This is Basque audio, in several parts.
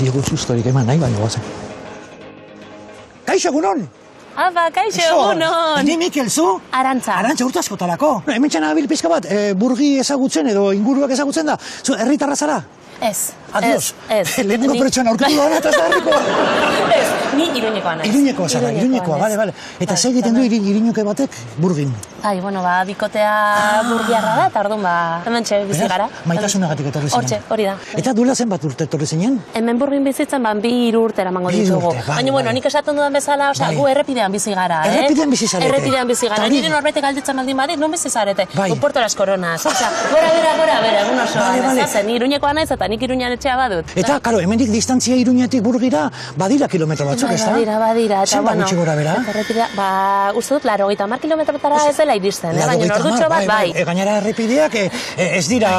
jogu sustorik eman nahi baino guazen. Kaixo, egunon! Apa, kaixo, egunon! Ni Mikel, zu? Arantza. Arantza urtaskotarako. Hemen txena abil pizka bat, burgi ezagutzen edo inguruak ezagutzen da. Zu, herritarra zara? Ez. Adios. Ez. Lehenengo pertsona aurkitu da eta ez da herrikoa. Ez, ni Iruñekoa naiz. Iruñekoa zara, Iruñekoa, bale. Eta zer egiten du Iruñeke batek burgin? Bueno, bikotea burgiarra da, eta orduan, hemen txe bizi gara. Maitasunagatik etorri zinen. Hortxe, hori da. Eta duela zenbat urte etorri zinen? Hemen burgin bizitzen, 2 urte eramango ditugu. Baina, nik esaten dudan bezala, gu errepidean bizi gara, Errepidean bizi zarete? Errepidean bizi gara. Nire norbete galditzen baldin badit, non bizi zarete? Puerto Las Coronas. Gora, egun osoan. Ni Iruñekoa naiz, eta nik Iruñan etxea badut. Eta, karo, hemendik distantzia Iruñetik burgira, badira kilometro batzuk, ez da? Badira. Zenbat gutxi gora bera? Uste dut, 80 kilometrotara ez dela iristen, baina ordutxo bat, bai. Gainera errepideak ez dira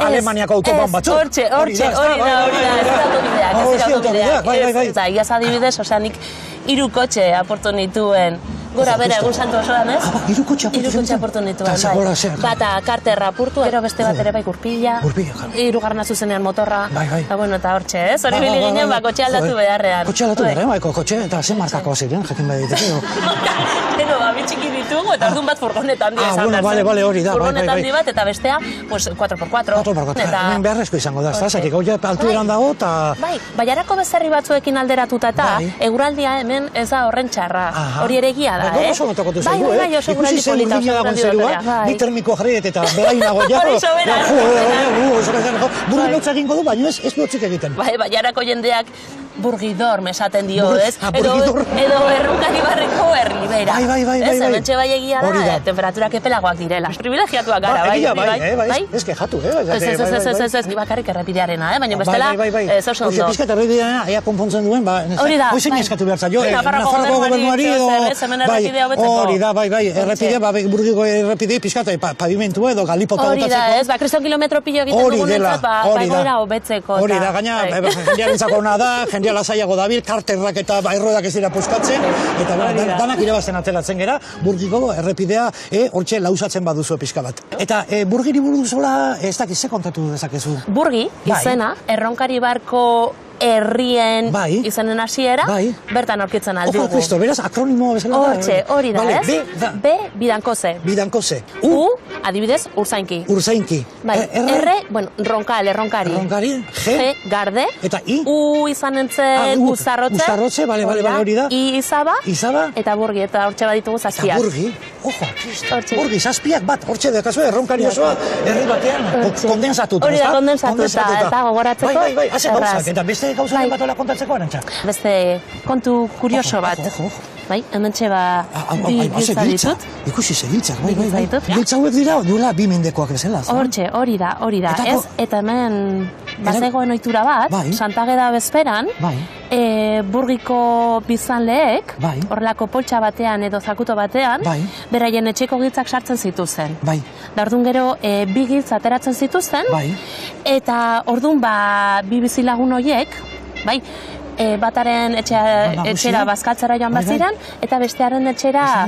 Alemaniako autoban batzuk. Hortxe, hori da, ez dira autobideak. Eta, iaz adibidez, nik 3 kotxe aportu nituen. Gora bera, egun santu osoan, ez? Hiru kotxe aportu nituen, bai. Bata karterra apurtu, gero beste bat ere bai Gurpila. Hirugarrena zuzenean motorra. Bai. Eta hortxe, ez? Hori bili ginen, kotxe aldatu beharrean. Kotxe aldatu beharrean, kotxe, eta zen markako ziren, jakin baditeko. Bi txiki ditugu, eta orduan bat furgonetan handia izan da. Bale, hori da. Furgonetan handi bat, eta bestea, 4x4. 4x4, hemen beharrezko izango da, ez da, hori altueran dago, eta... Bai, baiarako bezerri batzuekin alderatuta eta eguraldia hemen ez da horren txarra. Hori ere egia da, Oso notako zaigu, oso eguraldi polita, oso eguraldi polita. Bi termiko jarriet eta berainago jako. Hori sobera. Burgi lotza egingo du, baina ez lotzik egiten. Bai, baiarako jendeak burgidor mesaten dio, ez? Edo errunkari barreko erlibera. Bai. Ez, hementxe bai egia da, temperaturak epelagoak direla. Privilegiatuak gara, bai? Ez kejatu, Ez, bakarrik errepidearena, baina bestela, ez oso ondo. Oso pizkat errepidearena, aia konpontzen duen, hori da, hoizen eskatu behar zaio, Nafarroko gobernuari edo... Hori da, errepidea, burgiko errepidea pizkat pavimentua edo galipota botatzeko. Hori da, ez, kriston kilometro pilo egiten dugunetzat, goera hobetzeko. Hori da, gaina, jendearentzako ona da, jendea lasaiago dabil, karterrak eta errodak ez dira puskatzen, eta danak irabazten atelatzen gera, burgiko errepidea hortxe lausatzen baduzu pixka bat. Eta burgiri burduzola, ez dakiz, ze kontatu dezakezu? Burgi, izena, erronkari barko herrien izanen hasiera, bertan aurkitzen aldugu. Ojo, Kristo, beraz, akronimo bezala da? Hortxe, hori da, ez? B, bidankose. Bidankose. U, adibidez, urzainki. Urzainki. R, erronkari. Erronkari. G, garde. Eta I? U izanen zen uzarrotze. Uzarrotze, bale, hori da. I, izaba. Izaba. Eta burgi, eta hortxe baditugu zazpiak. Eta burgi, ojo, Kristo. Burgi, zazpiak bat, hortxe dekazue, erronkari osoa, herri batean, kondensatuta. Hori da, kondensatuta, eta gogoratzeko. Bai, gauzaren bat ola kontatzeko, Arantxa? Beste kontu kurioso bat. Bai, hementxe bi giltza ditut. Ikusi ze giltzak, bai. Giltza hauek dira, duela 2 mendekoak bezala. Hortxe, hori da. Ez, eta hemen bazegoen ohitura bat, Santageda bezperan, burgiko bizanleek, horrelako poltsa batean edo zakuto batean, beraien etxeko giltzak sartzen zituzten. Da orduan gero, 2 giltza ateratzen zituzten, eta orduan bi bizilagun horiek, bataren etxera bazkaltzara joan baziren, eta bestearen etxera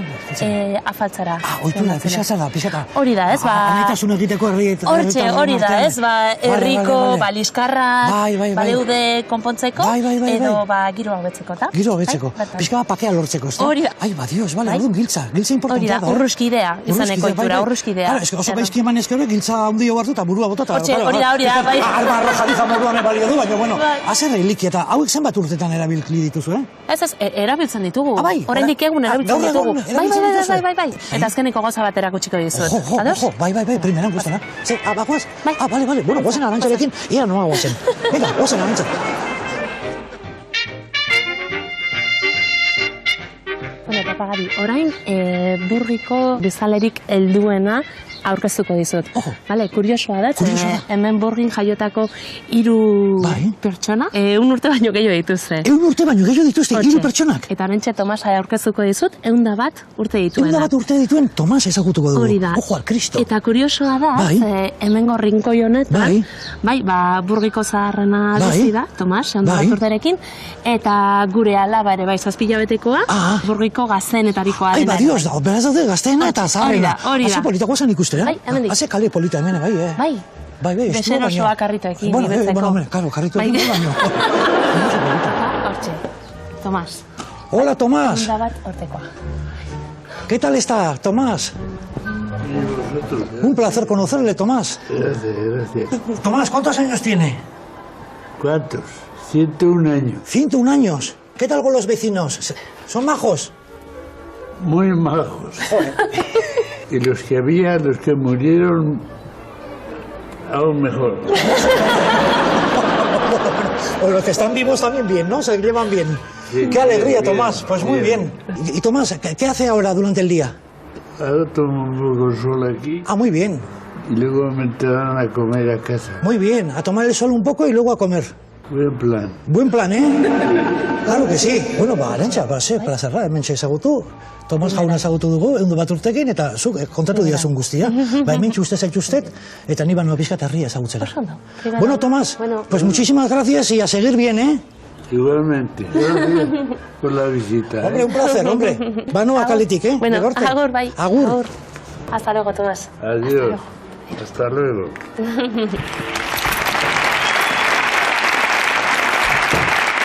afaltzara. Oitura, pixata. Hori da, ez? Anaitasun egiteko herriet. Hori da, ez? Herriko liskarrak, baleude konpontzeko, edo giroa hobetzeko, eta? Giroa hobetzeko. Pixka pakea lortzeko, ez da? Hori da. Ai, dios, bale, orduan giltza importantea da. Hori da, urruskidea, izaneko oitura, urruskidea. Esko gaizki eman ezkero, giltza handio hartu eta burua botata. Hori da, bai. Arma arrojadiza moduan balio du, baina, bueno, hazer reliki eta hauek zenbat urtetan erabili dituzu, Ez, erabiltzen ditugu. Oraindik egun erabiltzen ditugu. Bai. Eta azkeneko gauza bat erakutsiko dizut. Ojo, bai, primeran gustana. Bagoaz? Bale. Bueno, gozen Arantxarekin, ia noa gozen. Venga, gozen Arantxa. Eta pagari, orain burgiko bizalerik helduena aurkeztuko dizut. Kuriosoa da, hemen burgin jaiotako 3 pertsona, 1 urte baino gehiago dituzte. 1 urte baino gehiago dituzte, 3 pertsonak? Eta horrentxe Tomasa aurkeztuko dizut, 101 urte dituena. 101 urte dituen Tomas ezagutuko dugu. Hori da. Ojo al Kristo. Eta kuriosoa da, hemengo rinkoi honetan, burgiko zaharrena bizi da, Tomas, 101 urterekin, eta gure alaba ere 7 hilabetekoa, burgiko gaztenetarikoa. Ai, dios, beraz daude gazteena eta zaharrena. Hori da. Hase politako zen ikustera. Bai, hemendik. Hase kale polita hemen, bai. Deserosoa karritoekin, niretzeko. Bueno, claro, karritoekin, baino. Hortxe, Tomás. Hola, Tomás. Hunda bat hortekoa. ¿Qué tal está, Tomás? Un placer conocerle, Tomás. Gracias. Tomás, ¿cuántos años tiene? ¿Cuántos? 101 años. 101 años. ¿Qué tal con los vecinos? ¿Son majos? Muy majos. Y los que había, los que murieron, aún mejor. O los que están vivos también bien, ¿no? Se llevan bien. Sí, Qué alegría, bien, Tomás. Pues muy bien. Y Tomás, ¿qué hace ahora durante el día? Ahora tomo un poco de sol aquí Ah, muy bien. y luego me entrarán a comer a casa. Muy bien. A tomar el sol un poco y luego a comer. Buen plan. Buen plan, Claro que sí. Bueno, arantxa, para cerrar, hementxe ezagutu. Tomas jauna ezagutu dugu, ehundu bat urtekin, eta zuk kontatu diazun guztia. Hementxe uste zaituztet, eta ni banoa pixka herria ezagutzera. Bueno, Tomás, pues muchísimas gracias y a seguir bien, Igualmente. Gracias por la visita. Hombre, un placer, hombre. Banoa kaletik, Bueno, agur, bai. Agur. Hasta luego, Tomás. Adiós. Hasta luego.